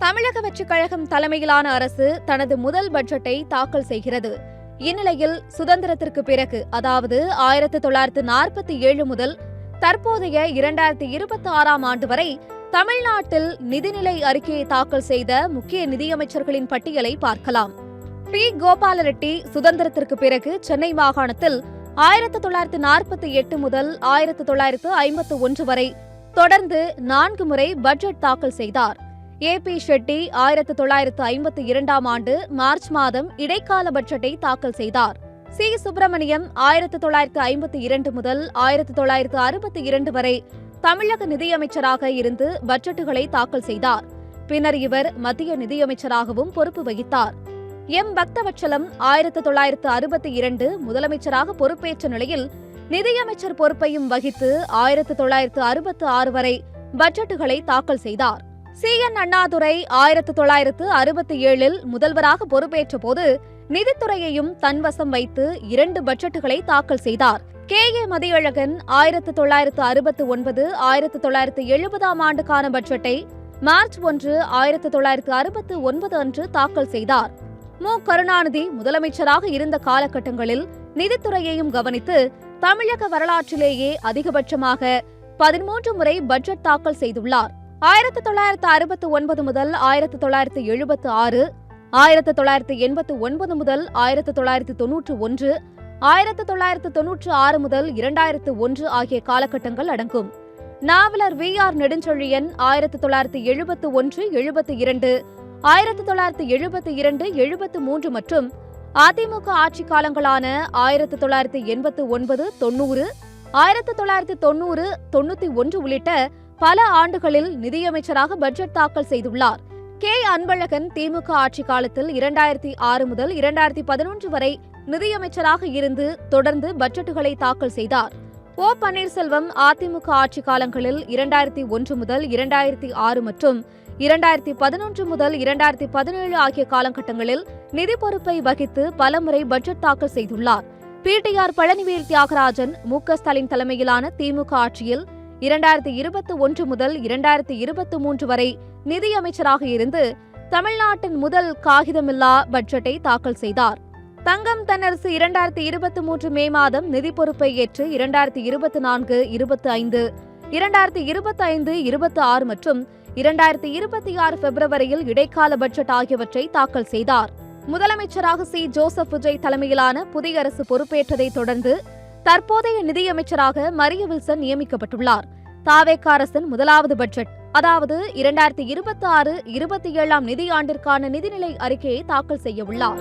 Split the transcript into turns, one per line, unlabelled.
தமிழக வெற்றிக் கழகம் தலைமையிலான அரசு தனது முதல் பட்ஜெட்டை தாக்கல் செய்கிறது. இந்நிலையில் சுதந்திரத்திற்கு பிறகு, அதாவது 1947 முதல் தற்போதைய 2026ஆம் ஆண்டு வரை தமிழ்நாட்டில் நிதிநிலை அறிக்கையை தாக்கல் செய்த முக்கிய நிதியமைச்சர்களின் பட்டியலை பார்க்கலாம். பி. கோபால ரெட்டி சுதந்திரத்திற்கு பிறகு சென்னை மாகாணத்தில் 1948 முதல் 1951 வரை தொடர்ந்து 4 முறை பட்ஜெட் தாக்கல் செய்தார். ஏ. பி. ஷெட்டி 1952ஆம் ஆண்டு மார்ச் மாதம் இடைக்கால பட்ஜெட்டை தாக்கல் செய்தார். சி. சுப்பிரமணியம் 1952 முதல் 1962 வரை தமிழக நிதியமைச்சராக இருந்து பட்ஜெட்டுகளை தாக்கல் செய்தார். பின்னர் இவர் மத்திய நிதியமைச்சராகவும் பொறுப்பு வகித்தார். எம். பக்தவச்சலம் 1962 முதலமைச்சராக பொறுப்பேற்ற நிலையில் நிதியமைச்சர் பொறுப்பையும் வகித்து 1966 வரை பட்ஜெட்டுகளை தாக்கல் செய்தார். சி. என். அண்ணாதுரை 1967 முதல்வராக பொறுப்பேற்ற போது நிதித்துறையையும் தன்வசம் வைத்து 2 பட்ஜெட்டுகளை தாக்கல் செய்தார். கே. ஏ. மதியழகன் 1969 1970ஆம் ஆண்டுக்கான பட்ஜெட்டை மார்ச் 1 1969 அன்று தாக்கல் செய்தார். மு. கருணாநிதி முதலமைச்சராக இருந்த காலகட்டங்களில் நிதித்துறையையும் கவனித்து தமிழக வரலாற்றிலேயே அதிகபட்சமாக 13 முறை பட்ஜெட் தாக்கல் செய்துள்ளார். 1969 முதல் 1976, 1989 முதல் 1991, 1996 முதல் 2001 ஆகிய காலகட்டங்கள் அடங்கும். நாவலர் வி. ஆர். நெடுஞ்செழியன் 1971, 72, 1972, 73 மற்றும் அதிமுக ஆட்சி காலங்களான 1989, 90, 1990, 91 உள்ளிட்ட பல ஆண்டுகளில் நிதியமைச்சராக பட்ஜெட் தாக்கல் செய்துள்ளார். கே. அன்பழகன் திமுக ஆட்சி காலத்தில் 2006 முதல் 2011 வரை நிதியமைச்சராக இருந்து தொடர்ந்து பட்ஜெட்டுகளை தாக்கல் செய்தார். ஓ. பன்னீர்செல்வம் அதிமுக ஆட்சி காலங்களில் 2001 முதல் 2006 மற்றும் 2011 முதல் 2017 ஆகிய காலகட்டங்களில் நிதி பொறுப்பை வகித்து பலமுறை பட்ஜெட் தாக்கல் செய்துள்ளார். பி.டி.ஆர். பழனிவேல் தியாகராஜன் மு. க. ஸ்டாலின் தலைமையிலான திமுக ஆட்சியில் 2021 முதல் 2023 வரை நிதியமைச்சராக இருந்து தமிழ்நாட்டின் முதல் காகிதமில்லா பட்ஜெட்டை தாக்கல் செய்தார். தங்கம் தென்னரசு 2023 மே மாதம் நிதி பொறுப்பை ஏற்று 2024, 25, 2025, 26 மற்றும் 2026 பிப்ரவரியில் இடைக்கால பட்ஜெட் ஆகியவற்றை தாக்கல் செய்தார். முதலமைச்சராக சி. ஜோசப் விஜய் தலைமையிலான புதிய அரசு பொறுப்பேற்றதை தொடர்ந்து தற்போதைய நிதியமைச்சராக மரிய வில்சன் நியமிக்கப்பட்டுள்ளார். தாவேகா அரசின் முதலாவது பட்ஜெட், அதாவது 2026, 27ஆம் நிதியாண்டிற்கான நிதிநிலை அறிக்கையை தாக்கல் செய்ய உள்ளார்.